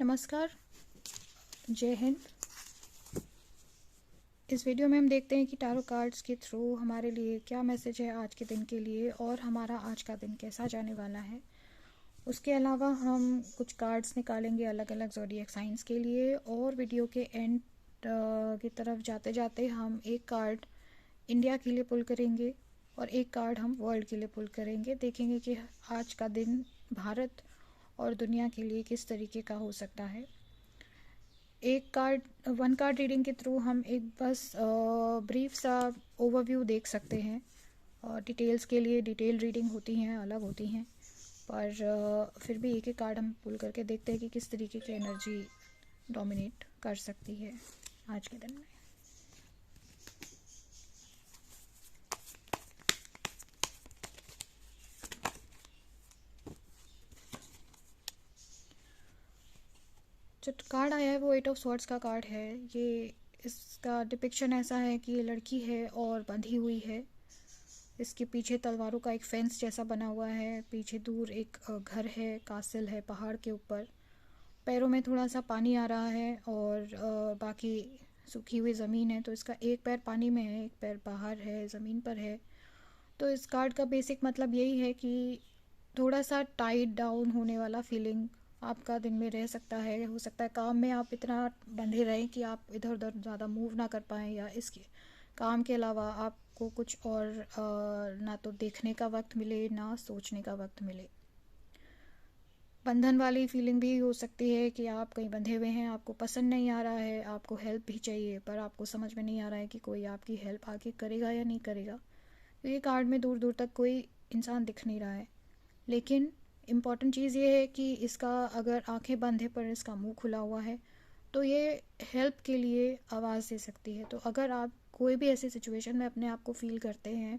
नमस्कार, जय हिंद। इस वीडियो में हम देखते हैं कि टैरो कार्ड्स के थ्रू हमारे लिए क्या मैसेज है आज के दिन के लिए और हमारा आज का दिन कैसा जाने वाला है। उसके अलावा हम कुछ कार्ड्स निकालेंगे अलग अलग ज़ोडिएक साइंस के लिए और वीडियो के एंड की तरफ जाते जाते हम एक कार्ड इंडिया के लिए पुल करेंगे और एक कार्ड हम वर्ल्ड के लिए पुल करेंगे। देखेंगे कि आज का दिन भारत और दुनिया के लिए किस तरीके का हो सकता है। वन कार्ड रीडिंग के थ्रू हम एक बस ब्रीफ सा ओवरव्यू देख सकते हैं। डिटेल्स के लिए डिटेल रीडिंग होती हैं, अलग होती हैं, पर फिर भी एक एक कार्ड हम पुल करके देखते हैं कि किस तरीके की एनर्जी डोमिनेट कर सकती है आज के दिन में। जो कार्ड आया है वो 8 ऑफ स्वॉर्ड्स का कार्ड है। ये इसका डिपिक्शन ऐसा है कि ये लड़की है और बंधी हुई है। इसके पीछे तलवारों का एक फेंस जैसा बना हुआ है। पीछे दूर एक घर है, कासिल है पहाड़ के ऊपर। पैरों में थोड़ा सा पानी आ रहा है और बाकी सूखी हुई ज़मीन है। तो इसका एक पैर पानी में है, एक पैर बाहर है, ज़मीन पर है। तो इस कार्ड का बेसिक मतलब यही है कि थोड़ा सा टाइट डाउन होने वाला फीलिंग आपका दिन में रह सकता है। हो सकता है काम में आप इतना बंधे रहें कि आप इधर उधर ज़्यादा मूव ना कर पाएँ, या इसके काम के अलावा आपको कुछ और ना तो देखने का वक्त मिले ना सोचने का वक्त मिले। बंधन वाली फीलिंग भी हो सकती है कि आप कहीं बंधे हुए हैं, आपको पसंद नहीं आ रहा है, आपको हेल्प भी चाहिए पर आपको समझ में नहीं आ रहा है कि कोई आपकी हेल्प आगे करेगा या नहीं करेगा। तो ये कार्ड में दूर दूर तक कोई इंसान दिख नहीं रहा है। लेकिन इम्पॉर्टेंट चीज़ ये है कि इसका अगर आंखें बंद है पर इसका मुंह खुला हुआ है तो ये हेल्प के लिए आवाज़ दे सकती है। तो अगर आप कोई भी ऐसी सिचुएशन में अपने आप को फील करते हैं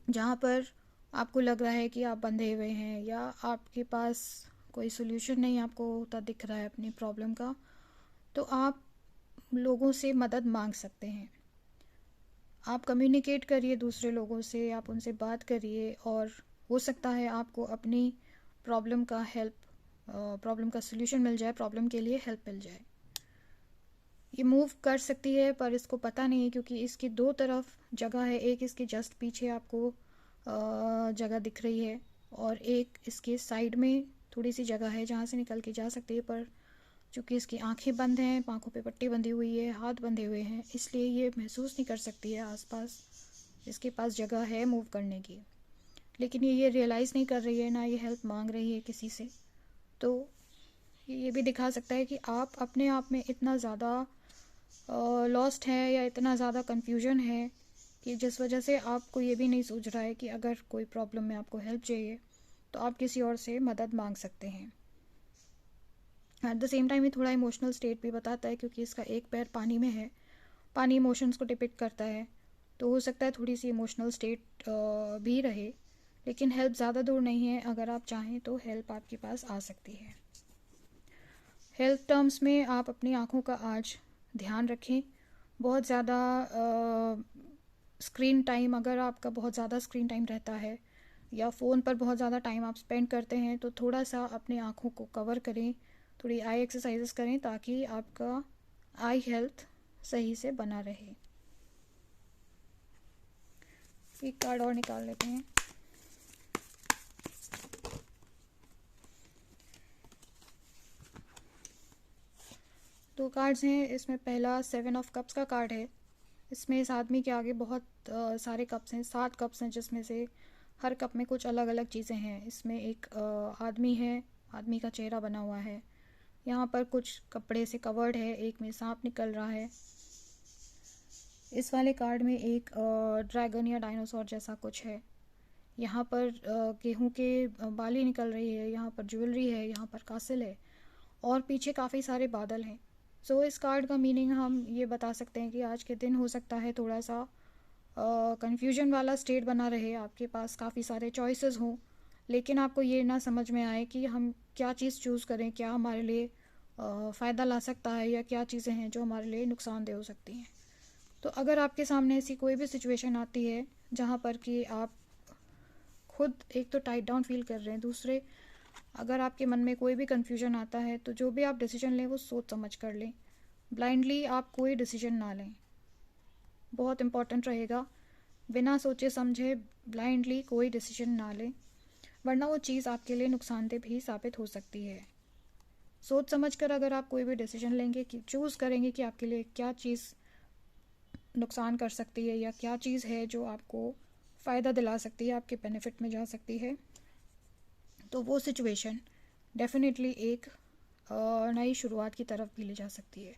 जहाँ पर आपको लग रहा है कि आप बंधे हुए हैं या आपके पास कोई सोल्यूशन नहीं आपको होता दिख रहा है अपनी प्रॉब्लम का, तो आप लोगों से मदद मांग सकते हैं। आप कम्युनिकेट करिए दूसरे लोगों से, आप उनसे बात करिए और हो सकता है आपको अपनी प्रॉब्लम का सोल्यूशन मिल जाए, प्रॉब्लम के लिए हेल्प मिल जाए। ये मूव कर सकती है पर इसको पता नहीं है क्योंकि इसकी दो तरफ जगह है। एक इसके जस्ट पीछे आपको जगह दिख रही है और एक इसके साइड में थोड़ी सी जगह है जहाँ से निकल के जा सकती है, पर चूँकि इसकी आंखें बंद हैं, आँखों पे पट्टी बंधी हुई है, हाथ बंधे हुए हैं, इसलिए ये महसूस नहीं कर सकती है आसपास इसके पास जगह है मूव करने की। लेकिन ये रियलाइज़ नहीं कर रही है, ना ये हेल्प मांग रही है किसी से। तो ये भी दिखा सकता है कि आप अपने आप में इतना ज़्यादा लॉस्ट है या इतना ज़्यादा कन्फ्यूजन है कि जिस वजह से आपको ये भी नहीं सूझ रहा है कि अगर कोई प्रॉब्लम में आपको हेल्प चाहिए तो आप किसी और से मदद मांग सकते हैं। एट द सेम टाइम ये थोड़ा इमोशनल स्टेट भी बताता है क्योंकि इसका एक पैर पानी में है। पानी इमोशंस को डिपिक्ट करता है, तो हो सकता है थोड़ी सी इमोशनल स्टेट भी रहे। लेकिन हेल्प ज़्यादा दूर नहीं है, अगर आप चाहें तो हेल्प आपके पास आ सकती है। हेल्थ टर्म्स में आप अपनी आँखों का आज ध्यान रखें। बहुत ज़्यादा स्क्रीन टाइम, अगर आपका बहुत ज़्यादा स्क्रीन टाइम रहता है या फ़ोन पर बहुत ज़्यादा टाइम आप स्पेंड करते हैं तो थोड़ा सा अपनी आँखों को कवर करें, थोड़ी आई एक्सरसाइजेस करें ताकि आपका आई हेल्थ सही से बना रहे। एक कार्ड और निकाल लेते हैं। दो कार्ड्स हैं इसमें। पहला 7 ऑफ कप्स का कार्ड है। इसमें इस आदमी के आगे बहुत सारे कप्स हैं, 7 कप्स हैं, जिसमें से हर कप में कुछ अलग अलग चीज़ें हैं। इसमें एक आदमी है, आदमी का चेहरा बना हुआ है। यहाँ पर कुछ कपड़े से कवर्ड है, एक में सांप निकल रहा है। इस वाले कार्ड में एक ड्रैगन या डायनासोर जैसा कुछ है। यहाँ पर गेहूं के बाली निकल रही है, यहाँ पर ज्वेलरी है, यहाँ पर कासिल है और पीछे काफ़ी सारे बादल हैं। सो इस कार्ड का मीनिंग हम ये बता सकते हैं कि आज के दिन हो सकता है थोड़ा सा कन्फ्यूजन वाला स्टेट बना रहे, आपके पास काफ़ी सारे चॉइसेस हों लेकिन आपको ये ना समझ में आए कि हम क्या चीज़ चूज़ करें, क्या हमारे लिए फ़ायदा ला सकता है या क्या चीज़ें हैं जो हमारे लिए नुकसानदेह हो सकती हैं। तो अगर आपके सामने ऐसी कोई भी सिचुएशन आती है जहाँ पर कि आप खुद एक तो टाइट डाउन फील कर रहे हैं, दूसरे अगर आपके मन में कोई भी कन्फ्यूजन आता है तो जो भी आप डिसीजन लें वो सोच समझ कर लें, ब्लाइंडली आप कोई डिसीजन ना लें। बहुत इम्पॉर्टेंट रहेगा, बिना सोचे समझे ब्लाइंडली कोई डिसीजन ना लें, वरना वो चीज़ आपके लिए नुकसानदेह भी साबित हो सकती है। सोच समझ कर अगर आप कोई भी डिसीजन लेंगे, कि चूज़ करेंगे कि आपके लिए क्या चीज़ नुकसान कर सकती है या क्या चीज़ है जो आपको फ़ायदा दिला सकती है, आपके बेनिफिट में जा सकती है, तो वो सिचुएशन डेफिनेटली एक नई शुरुआत की तरफ भी ले जा सकती है।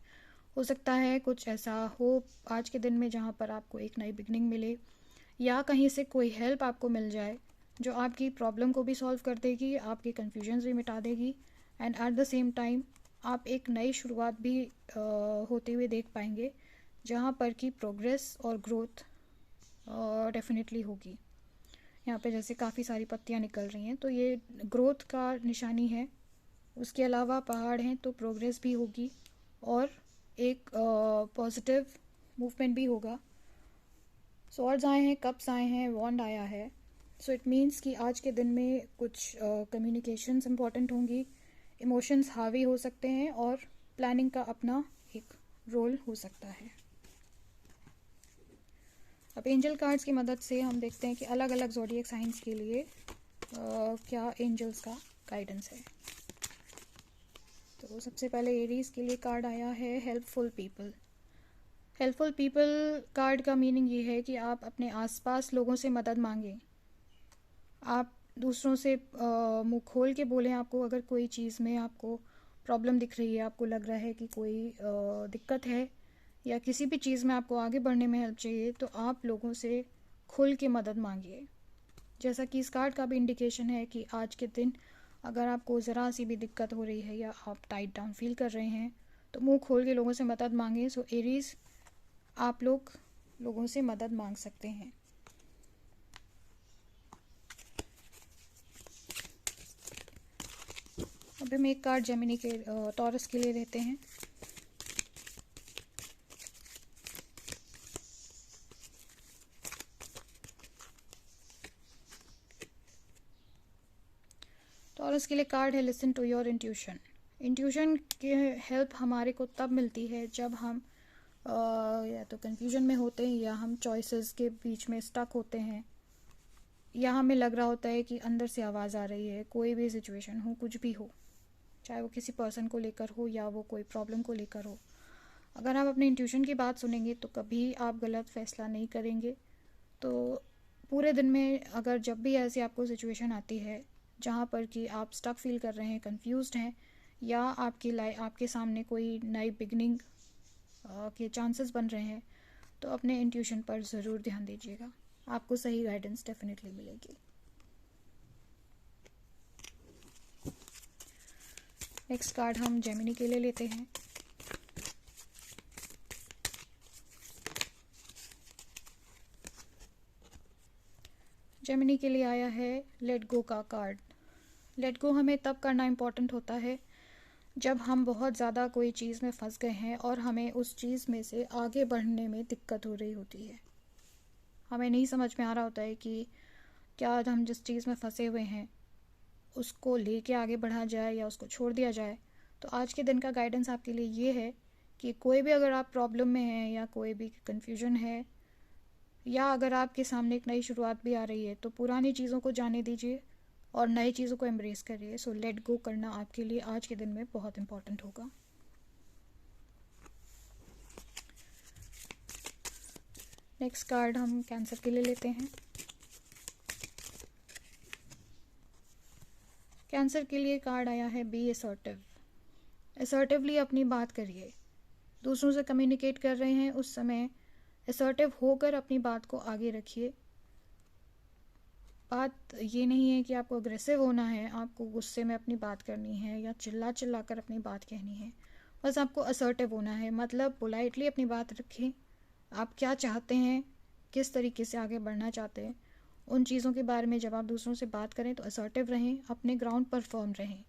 हो सकता है कुछ ऐसा हो आज के दिन में जहाँ पर आपको एक नई बिगनिंग मिले, या कहीं से कोई हेल्प आपको मिल जाए जो आपकी प्रॉब्लम को भी सॉल्व कर देगी, आपके कन्फ्यूजन्स भी मिटा देगी, and at the same time आप एक नई शुरुआत भी होते हुए देख पाएंगे, जहाँ पर कि प्रोग्रेस और ग्रोथ डेफिनेटली होगी। यहाँ पे जैसे काफ़ी सारी पत्तियाँ निकल रही हैं तो ये ग्रोथ का निशानी है। उसके अलावा पहाड़ हैं तो प्रोग्रेस भी होगी और एक पॉजिटिव मूवमेंट भी होगा। स्वॉर्ड्स आए हैं, कप्स आए हैं, वॉन्ड आया है। सो इट मीन्स कि आज के दिन में कुछ कम्युनिकेशंस इंपॉर्टेंट होंगी, इमोशंस हावी हो सकते हैं और प्लानिंग का अपना एक रोल हो सकता है। अब एंजल कार्ड्स की मदद से हम देखते हैं कि अलग अलग ज़ोडिएक साइंस के लिए क्या एंजल्स का गाइडेंस है। तो सबसे पहले एरीज के लिए कार्ड आया है helpful people. Helpful people card का मीनिंग ये है कि आप अपने आसपास लोगों से मदद मांगें, आप दूसरों से मुंह खोल के बोलें। आपको अगर कोई चीज़ में आपको प्रॉब्लम दिख रही है, आपको लग रहा है कि कोई दिक्कत है या किसी भी चीज़ में आपको आगे बढ़ने में हेल्प चाहिए, तो आप लोगों से खुल के मदद मांगिए। जैसा कि इस कार्ड का भी इंडिकेशन है कि आज के दिन अगर आपको ज़रा सी भी दिक्कत हो रही है या आप टाइट डाउन फील कर रहे हैं तो मुंह खोल के लोगों से मदद मांगें। सो एरीज, आप लोगों से मदद मांग सकते हैं। अब हम एक कार्ड जेमिनी के टॉरस के लिए लेते हैं। टॉरस के लिए कार्ड है listen to your intuition. Intuition की हेल्प हमारे को तब मिलती है जब हम या तो कन्फ्यूजन में होते हैं या हम चॉइसेस के बीच में स्टक होते हैं, या हमें लग रहा होता है कि अंदर से आवाज़ आ रही है। कोई भी सिचुएशन हो, कुछ भी हो, चाहे वो किसी पर्सन को लेकर हो या वो कोई प्रॉब्लम को लेकर हो, अगर आप अपने इंट्यूशन की बात सुनेंगे तो कभी आप गलत फैसला नहीं करेंगे। तो पूरे दिन में अगर जब भी ऐसी आपको सिचुएशन आती है जहाँ पर कि आप स्टक फील कर रहे हैं, कंफ्यूज्ड हैं, या आपके सामने कोई नई बिगनिंग के चांसेस बन रहे हैं, तो अपने इंट्यूशन पर ज़रूर ध्यान दीजिएगा, आपको सही गाइडेंस डेफिनेटली मिलेगी। नेक्स्ट कार्ड हम जेमिनी के लिए लेते हैं। जेमिनी के लिए आया है लेट गो का कार्ड। लेट गो हमें तब करना इम्पॉर्टेंट होता है जब हम बहुत ज़्यादा कोई चीज़ में फंस गए हैं और हमें उस चीज़ में से आगे बढ़ने में दिक्कत हो रही होती है। हमें नहीं समझ में आ रहा होता है कि क्या हम जिस चीज़ में फंसे हुए हैं उसको लेके आगे बढ़ा जाए या उसको छोड़ दिया जाए। तो आज के दिन का गाइडेंस आपके लिए ये है कि कोई भी अगर आप प्रॉब्लम में हैं या कोई भी कन्फ्यूजन है, या अगर आपके सामने एक नई शुरुआत भी आ रही है, तो पुरानी चीज़ों को जाने दीजिए और नई चीज़ों को एम्ब्रेस करिए। सो लेट गो करना आपके लिए आज के दिन में बहुत इम्पॉर्टेंट होगा। नेक्स्ट कार्ड हम कैंसर के लिए लेते हैं। कैंसर के लिए कार्ड आया है बी असर्टिव। असर्टिवली अपनी बात करिए। दूसरों से कम्युनिकेट कर रहे हैं उस समय असर्टिव होकर अपनी बात को आगे रखिए। बात ये नहीं है कि आपको अग्रेसिव होना है, आपको गुस्से में अपनी बात करनी है या चिल्ला चिल्ला कर अपनी बात कहनी है। बस आपको असर्टिव होना है, मतलब पोलाइटली अपनी बात रखें। आप क्या चाहते हैं, किस तरीके से आगे बढ़ना चाहते हैं, उन चीज़ों के बारे में जब आप दूसरों से बात करें तो असर्टिव रहें, अपने ग्राउंड पर फर्म रहें।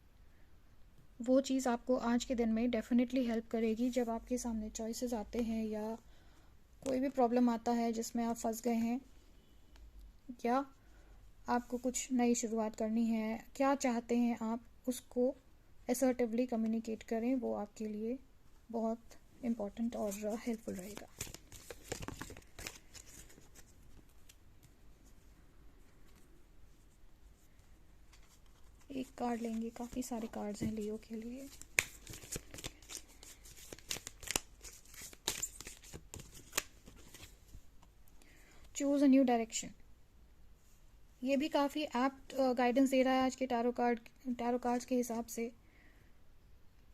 वो चीज़ आपको आज के दिन में डेफिनेटली हेल्प करेगी जब आपके सामने चॉइसेस आते हैं या कोई भी प्रॉब्लम आता है जिसमें आप फंस गए हैं, या आपको कुछ नई शुरुआत करनी है, क्या चाहते हैं आप, उसको असर्टिवली कम्युनिकेट करें, वो आपके लिए बहुत इम्पोर्टेंट और हेल्पफुल रहेगा। एक कार्ड लेंगे, काफ़ी सारे कार्ड्स हैं लियो के लिए। चूज अ न्यू डायरेक्शन, ये भी काफ़ी एप्ट गाइडेंस दे रहा है आज के टैरो कार्ड्स के हिसाब से।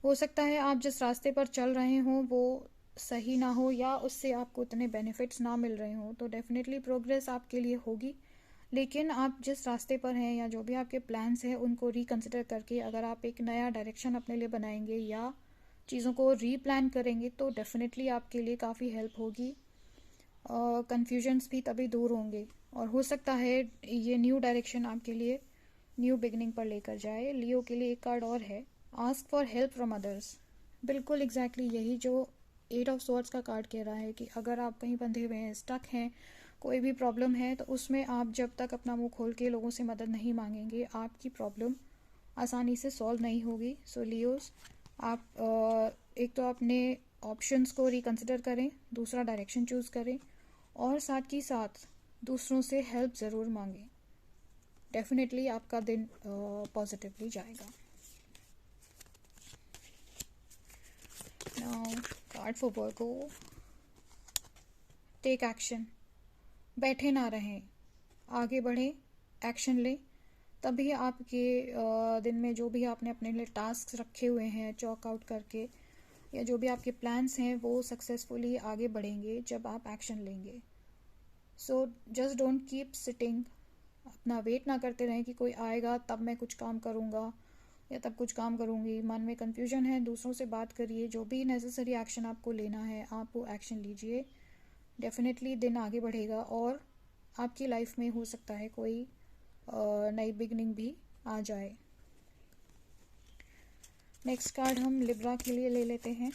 हो सकता है आप जिस रास्ते पर चल रहे हों वो सही ना हो, या उससे आपको उतने बेनिफिट्स ना मिल रहे हों, तो डेफिनेटली प्रोग्रेस आपके लिए होगी। लेकिन आप जिस रास्ते पर हैं या जो भी आपके प्लान्स हैं उनको रिकंसिडर करके अगर आप एक नया डायरेक्शन अपने लिए बनाएंगे या चीज़ों को रीप्लान करेंगे तो डेफिनेटली आपके लिए काफ़ी हेल्प होगी। कन्फ्यूजन्स भी तभी दूर होंगे और हो सकता है ये न्यू डायरेक्शन आपके लिए न्यू बिगनिंग पर लेकर जाए। लियो के लिए एक कार्ड और है, ask for help from others. बिल्कुल एग्जैक्टली यही जो 8 ऑफ स्वॉर्ड्स का कार्ड कह रहा है कि अगर आप कहीं बंधे हुए हैं, स्टक हैं, कोई भी प्रॉब्लम है, तो उसमें आप जब तक अपना मुंह खोल के लोगों से मदद नहीं मांगेंगे आपकी प्रॉब्लम आसानी से सॉल्व नहीं होगी। सो लियोस, आप एक तो अपने ऑप्शंस को रिकंसिडर करें, दूसरा डायरेक्शन चूज़ करें और साथ ही साथ दूसरों से हेल्प ज़रूर मांगें। डेफिनेटली आपका दिन पॉजिटिवली जाएगा। Now card for Virgo, take action. बैठे ना रहें, आगे बढ़ें, एक्शन लें, तभी आपके दिन में जो भी आपने अपने लिए टास्क रखे हुए हैं चॉक आउट करके, या जो भी आपके प्लान्स हैं वो सक्सेसफुली आगे बढ़ेंगे जब आप एक्शन लेंगे। So just don't keep sitting, अपना वेट ना करते रहें कि कोई आएगा तब मैं कुछ काम करूँगा या तब कुछ काम करूँगी। मन में कन्फ्यूजन है, दूसरों से बात करिए, जो भी नेसेसरी एक्शन आपको लेना है आप वो एक्शन लीजिए। डेफिनेटली दिन आगे बढ़ेगा और आपकी लाइफ में हो सकता है कोई नई बिगनिंग भी आ जाए। नेक्स्ट कार्ड हम लिब्रा के लिए ले लेते हैं।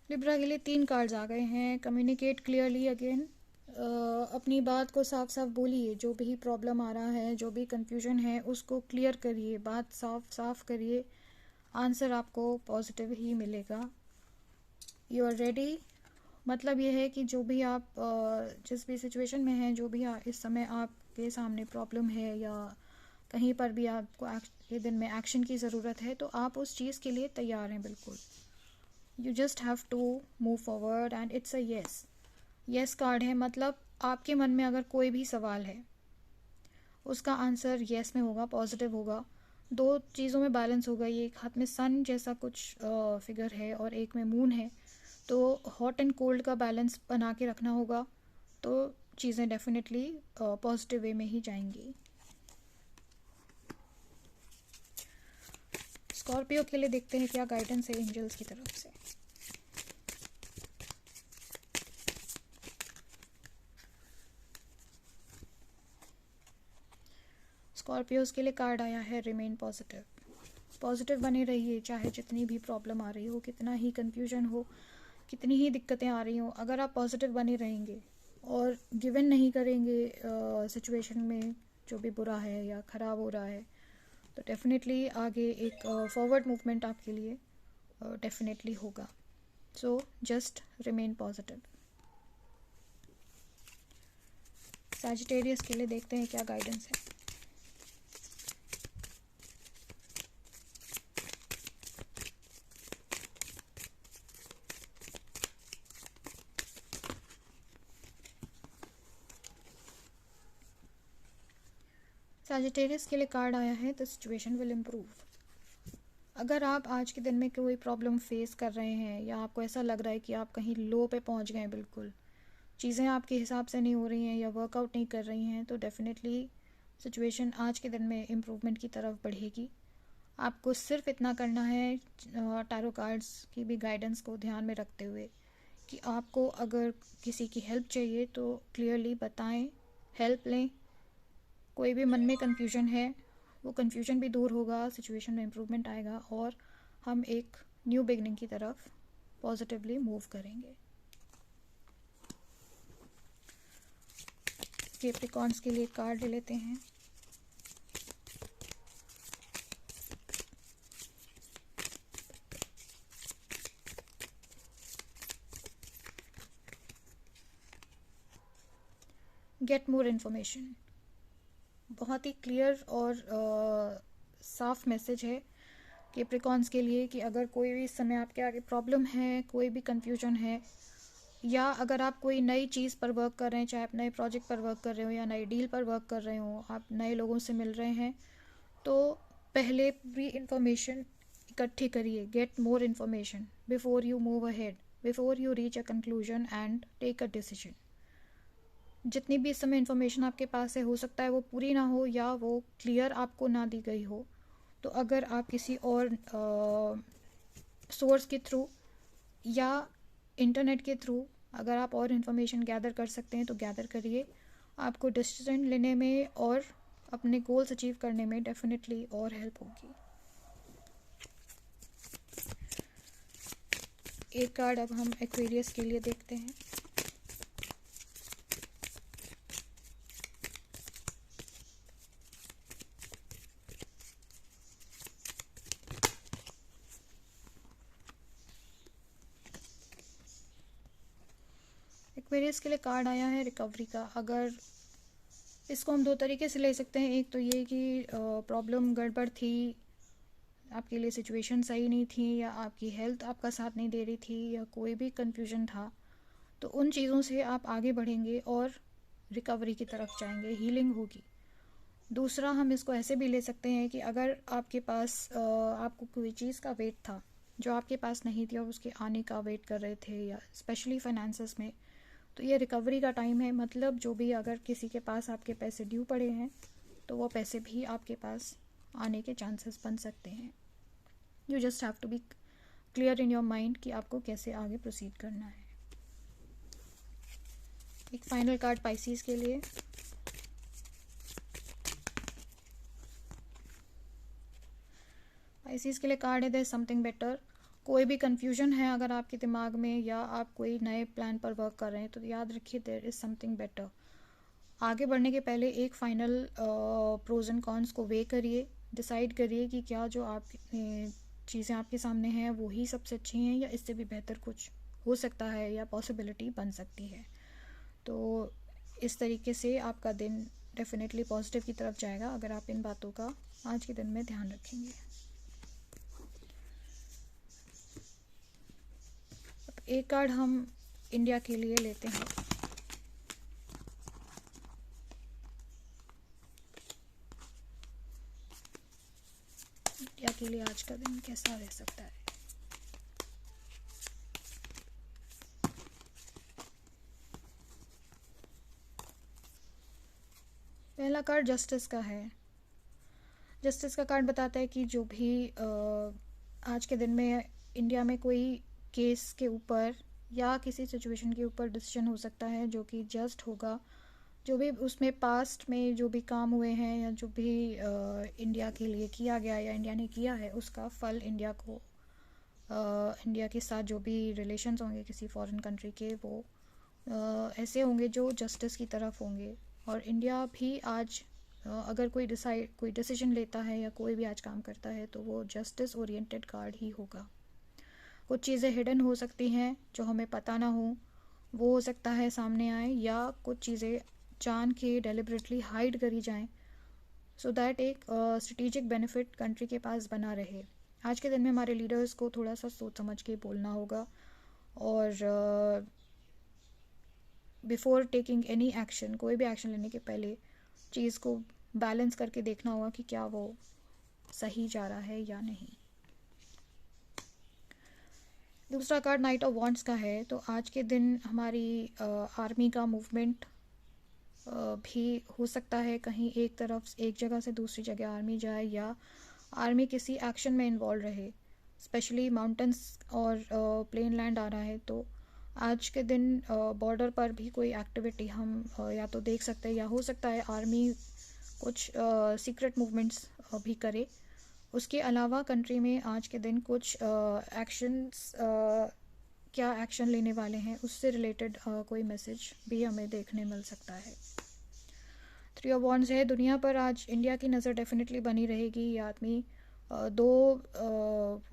लिब्रा के लिए 3 कार्ड्स आ गए हैं। कम्युनिकेट क्लियरली अगेन, अपनी बात को साफ साफ बोलिए, जो भी प्रॉब्लम आ रहा है, जो भी कंफ्यूजन है उसको क्लियर करिए, बात साफ साफ करिए, आंसर आपको पॉजिटिव ही मिलेगा। यू आर रेडी, मतलब ये है कि जो भी आप जिस भी सिचुएशन में हैं, जो भी इस समय आपके सामने प्रॉब्लम है या कहीं पर भी आपको ये दिन में एक्शन की ज़रूरत है, तो आप उस चीज़ के लिए तैयार हैं बिल्कुल। You just have to move forward and it's a yes. Yes card है, मतलब आपके मन में अगर कोई भी सवाल है उसका आंसर येस में होगा, पॉजिटिव होगा। 2 चीज़ों में बैलेंस होगा। ये एक हाथ में सन जैसा कुछ फिगर है और एक में मून है, तो हॉट एंड कोल्ड का बैलेंस बना के रखना होगा, तो चीज़ें डेफिनेटली पॉजिटिव वे में ही जाएंगी। स्कॉर्पियो के लिए देखते हैं क्या गाइडेंस है एंजल्स की तरफ से। स्कॉर्पियोज के लिए कार्ड आया है रिमेन पॉजिटिव। पॉजिटिव बने रहिए, चाहे जितनी भी प्रॉब्लम आ रही हो, कितना ही कंफ्यूजन हो, कितनी ही दिक्कतें आ रही हो, अगर आप पॉजिटिव बने रहेंगे और गिवन नहीं करेंगे सिचुएशन में जो भी बुरा है या ख़राब हो रहा है, तो डेफिनेटली आगे एक फॉरवर्ड मूवमेंट आपके लिए डेफिनेटली होगा। So just remain positive. Sagittarius के लिए देखते हैं क्या गाइडेंस है। सैजिटेरियस के लिए कार्ड आया है द सिचुएशन विल इम्प्रूव। अगर आप आज के दिन में कोई प्रॉब्लम फेस कर रहे हैं या आपको ऐसा लग रहा है कि आप कहीं लो पे पहुंच गए, बिल्कुल चीज़ें आपके हिसाब से नहीं हो रही हैं या वर्कआउट नहीं कर रही हैं, तो डेफिनेटली सिचुएशन आज के दिन में इम्प्रूवमेंट की तरफ बढ़ेगी। आपको सिर्फ इतना करना है, टैरो कार्ड्स की भी गाइडेंस को ध्यान में रखते हुए, कि आपको अगर किसी की हेल्प चाहिए तो क्लियरली बताएं, हेल्प लें। कोई भी मन में कन्फ्यूजन है वो कन्फ्यूजन भी दूर होगा, सिचुएशन में इम्प्रूवमेंट आएगा और हम एक न्यू बिगनिंग की तरफ पॉजिटिवली मूव करेंगे। कैप्रिकॉर्न्स के लिए कार्ड ले लेते हैं। गेट मोर इन्फॉर्मेशन, बहुत ही क्लियर और साफ मैसेज है कैप्रिकॉर्न्स के लिए कि अगर कोई भी इस समय आपके आगे प्रॉब्लम है, कोई भी कंफ्यूजन है, या अगर आप कोई नई चीज़ पर वर्क कर रहे हैं, चाहे आप नए प्रोजेक्ट पर वर्क कर रहे हो या नई डील पर वर्क कर रहे हो, आप नए लोगों से मिल रहे हैं, तो पहले भी इंफॉर्मेशन इकट्ठी करिए। Get more information before you move ahead, before you reach a conclusion and take a decision. जितनी भी इस समय इन्फॉर्मेशन आपके पास है, हो सकता है वो पूरी ना हो या वो क्लियर आपको ना दी गई हो, तो अगर आप किसी और सोर्स के थ्रू या इंटरनेट के थ्रू अगर आप और इन्फॉर्मेशन गैदर कर सकते हैं तो गैदर करिए। आपको डिसीजन लेने में और अपने गोल्स अचीव करने में डेफिनेटली और हेल्प होगी। एक कार्ड अब हम एक्वेरियस के लिए देखते हैं। एक्वेरियस के लिए कार्ड आया है रिकवरी का। अगर इसको हम दो तरीके से ले सकते हैं, एक तो ये कि प्रॉब्लम गड़बड़ थी, आपके लिए सिचुएशन सही नहीं थी, या आपकी हेल्थ आपका साथ नहीं दे रही थी, या कोई भी कंफ्यूजन था, तो उन चीज़ों से आप आगे बढ़ेंगे और रिकवरी की तरफ जाएंगे, हीलिंग होगी। दूसरा हम इसको ऐसे भी ले सकते हैं कि अगर आपके पास आपको कोई चीज़ का वेट था जो आपके पास नहीं थी और उसके आने का वेट कर रहे थे, या स्पेशली फाइनेंसेस में, तो ये रिकवरी का टाइम है। मतलब जो भी अगर किसी के पास आपके पैसे ड्यू पड़े हैं तो वो पैसे भी आपके पास आने के चांसेस बन सकते हैं। You just have to be clear in your mind कि आपको कैसे आगे प्रोसीड करना है। एक फाइनल कार्ड पाइसेस के लिए। पाइसेस के लिए कार्ड है देयर समथिंग बेटर। कोई भी कंफ्यूजन है अगर आपके दिमाग में, या आप कोई नए प्लान पर वर्क कर रहे हैं, तो याद रखिए देयर इज़ समथिंग बेटर। आगे बढ़ने के पहले एक फाइनल प्रोज एंड कॉन्स को वे करिए, डिसाइड करिए कि क्या जो आप चीज़ें आपके सामने हैं वो ही सबसे अच्छी हैं, या इससे भी बेहतर कुछ हो सकता है या पॉसिबिलिटी बन सकती है। तो इस तरीके से आपका दिन डेफिनेटली पॉजिटिव की तरफ जाएगा अगर आप इन बातों का आज के दिन में ध्यान रखेंगे। अब एक कार्ड हम इंडिया के लिए लेते हैं। इंडिया के लिए आज का दिन कैसा रह सकता है? पहला कार्ड जस्टिस का है। जस्टिस का कार्ड बताता है कि जो भी आज के दिन में इंडिया में कोई केस के ऊपर या किसी सिचुएशन के ऊपर डिसीजन हो सकता है जो कि जस्ट होगा। जो भी उसमें पास्ट में जो भी काम हुए हैं या जो भी इंडिया के लिए किया गया या इंडिया ने किया है, उसका फल इंडिया को इंडिया के साथ जो भी रिलेशंस होंगे किसी फॉरेन कंट्री के, वो ऐसे होंगे जो जस्टिस की तरफ होंगे। और इंडिया भी आज अगर कोई डिसीजन लेता है या कोई भी आज काम करता है तो वो जस्टिस ओरिएंटेड कार्ड ही होगा। कुछ चीज़ें हिडन हो सकती हैं जो हमें पता ना हो, वो हो सकता है सामने आए, या कुछ चीज़ें जान के डेलिबरेटली हाइड करी जाएं सो दैट एक स्ट्रेटेजिक बेनिफिट कंट्री के पास बना रहे। आज के दिन में हमारे लीडर्स को थोड़ा सा सोच समझ के बोलना होगा, और बिफोर टेकिंग एनी एक्शन, कोई भी एक्शन लेने के पहले चीज़ को बैलेंस करके देखना होगा कि क्या वो सही जा रहा है या नहीं। दूसरा कार्ड नाइट ऑफ वॉन्ड्स का है। तो आज के दिन हमारी आर्मी का मूवमेंट भी हो सकता है, कहीं एक जगह से दूसरी जगह आर्मी जाए, या आर्मी किसी एक्शन में इन्वॉल्व रहे। स्पेशली माउंटेन्स और प्लेन लैंड आ रहा है, तो आज के दिन बॉर्डर पर भी कोई एक्टिविटी हम या तो देख सकते हैं, या हो सकता है आर्मी कुछ सीक्रेट मूवमेंट्स भी करे। उसके अलावा कंट्री में आज के दिन कुछ एक्शंस, क्या एक्शन लेने वाले हैं उससे रिलेटेड कोई मैसेज भी हमें देखने मिल सकता है। 3 ऑफ वॉन्ड्स है। दुनिया पर आज इंडिया की नज़र डेफिनेटली बनी रहेगी। ये आदमी 2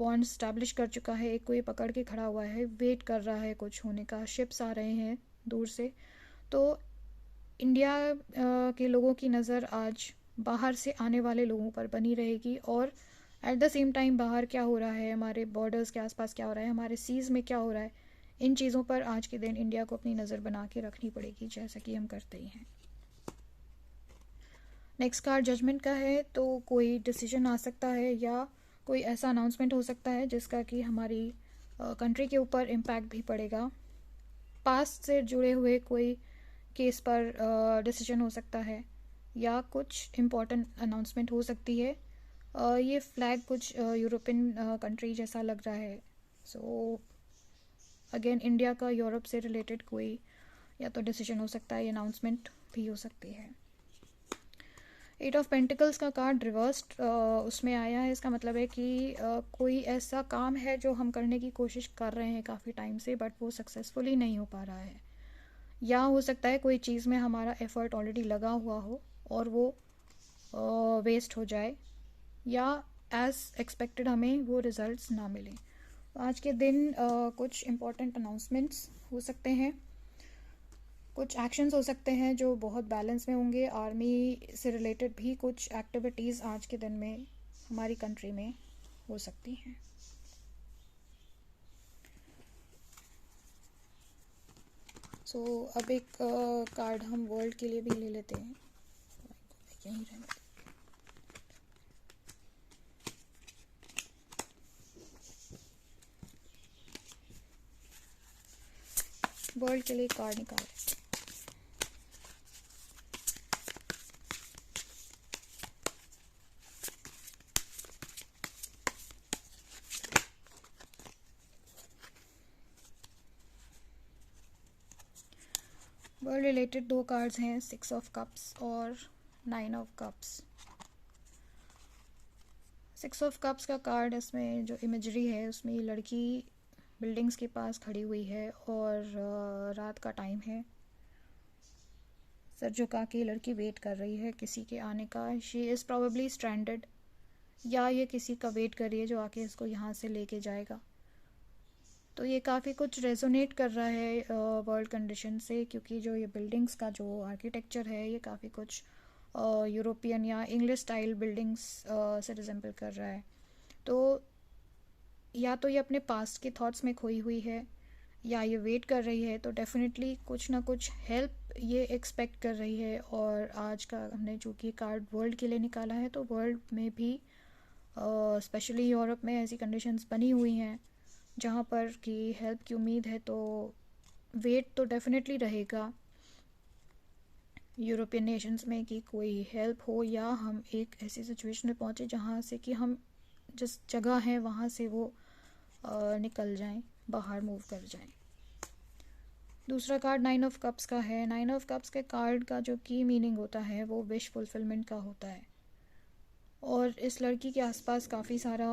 वॉन्ड्स स्टैब्लिश कर चुका है, एक को ये पकड़ के खड़ा हुआ है, वेट कर रहा है कुछ होने का। शिप्स आ रहे हैं दूर से। तो इंडिया के लोगों की नज़र आज बाहर से आने वाले लोगों पर बनी रहेगी, और एट द सेम टाइम बाहर क्या हो रहा है, हमारे बॉर्डर्स के आसपास क्या हो रहा है, हमारे सीज़ में क्या हो रहा है, इन चीज़ों पर आज के दिन इंडिया को अपनी नज़र बना के रखनी पड़ेगी, जैसा कि हम करते ही हैं। नेक्स्ट कार्ड जजमेंट का है। तो कोई डिसीजन आ सकता है या कोई ऐसा अनाउंसमेंट हो सकता है जिसका कि हमारी कंट्री के ऊपर इम्पैक्ट भी पड़ेगा। पास्ट से जुड़े हुए कोई केस पर डिसीजन हो सकता है या कुछ इम्पॉर्टेंट अनाउंसमेंट हो सकती है। ये फ्लैग कुछ यूरोपियन कंट्री जैसा लग रहा है। सो अगेन इंडिया का यूरोप से रिलेटेड कोई या तो डिसीजन हो सकता है या अनाउंसमेंट भी हो सकती है। 8 ऑफ पेंटिकल्स का कार्ड रिवर्स्ड उसमें आया है। इसका मतलब है कि कोई ऐसा काम है जो हम करने की कोशिश कर रहे हैं काफ़ी टाइम से, बट वो सक्सेसफुली नहीं हो पा रहा है। या हो सकता है कोई चीज़ में हमारा एफर्ट ऑलरेडी लगा हुआ हो और वो वेस्ट हो जाए, या एज एक्सपेक्टेड हमें वो रिजल्ट्स ना मिले। आज के दिन कुछ इम्पोर्टेंट अनाउंसमेंट्स हो सकते हैं, कुछ एक्शंस हो सकते हैं जो बहुत बैलेंस में होंगे। आर्मी से रिलेटेड भी कुछ एक्टिविटीज़ आज के दिन में हमारी कंट्री में हो सकती हैं। सो अब एक कार्ड हम वर्ल्ड के लिए भी ले लेते हैं। यहीं रहने दें। वर्ल्ड के लिए कार्ड निकालें। वर्ल्ड रिलेटेड 2 कार्ड्स हैं, 6 ऑफ कप्स और 9 ऑफ कप्स। 6 ऑफ कप्स का कार्ड, इसमें जो इमेजरी है उसमें ये लड़की बिल्डिंग्स के पास खड़ी हुई है और रात का टाइम है। सर झुका के लड़की वेट कर रही है किसी के आने का। शी इज़ प्रोबेबली स्ट्रैंडेड, या ये किसी का वेट कर रही है जो आके इसको यहाँ से लेके जाएगा। तो ये काफ़ी कुछ रेजोनेट कर रहा है वर्ल्ड कंडीशन से, क्योंकि जो ये बिल्डिंग्स का जो आर्किटेक्चर है ये काफ़ी कुछ यूरोपियन या इंग्लिश स्टाइल बिल्डिंग्स से रिजेंबल कर रहा है। तो या तो ये अपने पास्ट के थॉट्स में खोई हुई है या ये वेट कर रही है, तो डेफिनेटली कुछ ना कुछ हेल्प ये एक्सपेक्ट कर रही है। और आज का हमने चूँकि कार्ड वर्ल्ड के लिए निकाला है, तो वर्ल्ड में भी स्पेशली यूरोप में ऐसी कंडीशंस बनी हुई हैं जहाँ पर कि हेल्प की उम्मीद है। तो वेट तो डेफिनेटली रहेगा यूरोपियन नेशंस में कि कोई हेल्प हो, या हम एक ऐसी सिचुएशन में पहुँचे जहाँ से कि हम जिस जगह हैं वहाँ से वो निकल जाएं, बाहर मूव कर जाएं। दूसरा कार्ड 9 ऑफ कप्स का है। 9 ऑफ कप्स के कार्ड का जो की मीनिंग होता है वो विश फुलफिलमेंट का होता है। और इस लड़की के आसपास काफ़ी सारा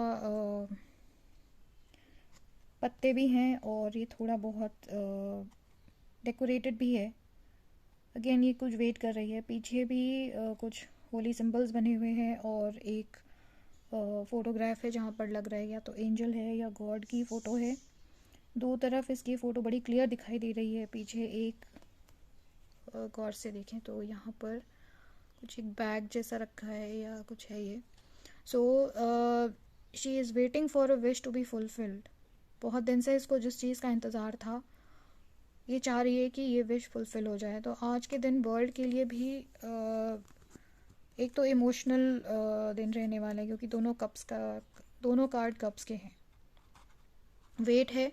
पत्ते भी हैं और ये थोड़ा बहुत डेकोरेटेड भी है। अगेन ये कुछ वेट कर रही है। पीछे भी कुछ होली सिंबल्स बने हुए हैं और एक फ़ोटोग्राफ है जहाँ पर लग रहा है या तो एंजल है या गॉड की फ़ोटो है। दो तरफ इसकी फ़ोटो बड़ी क्लियर दिखाई दे रही है। पीछे एक गौर से देखें तो यहाँ पर कुछ एक बैग जैसा रखा है या कुछ है ये। So she is waiting for a wish to be fulfilled. बहुत दिन से इसको जिस चीज़ का इंतज़ार था, ये चाह रही है कि ये विश फुलफ़िल हो जाए। तो आज के दिन वर्ल्ड के लिए भी एक तो इमोशनल दिन रहने वाला है, क्योंकि दोनों कार्ड कप्स के हैं। वेट है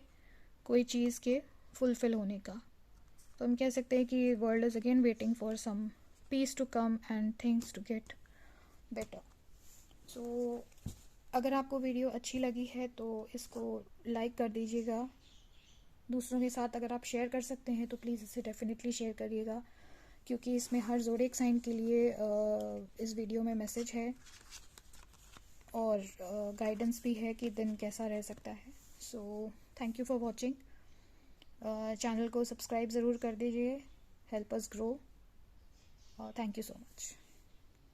कोई चीज़ के फुलफ़िल होने का। तो हम कह सकते हैं कि world is again waiting for some peace to come and things to get better. So अगर आपको वीडियो अच्छी लगी है तो इसको लाइक कर दीजिएगा। दूसरों के साथ अगर आप शेयर कर सकते हैं तो प्लीज़ इसे डेफिनेटली शेयर करिएगा, क्योंकि इसमें हर ज़ोडिएक साइन के लिए इस वीडियो में मैसेज है। और गाइडेंस भी है कि दिन कैसा रह सकता है। So thank you for watching. Channel को सब्सक्राइब ज़रूर कर दीजिए, help us grow. Thank you so much.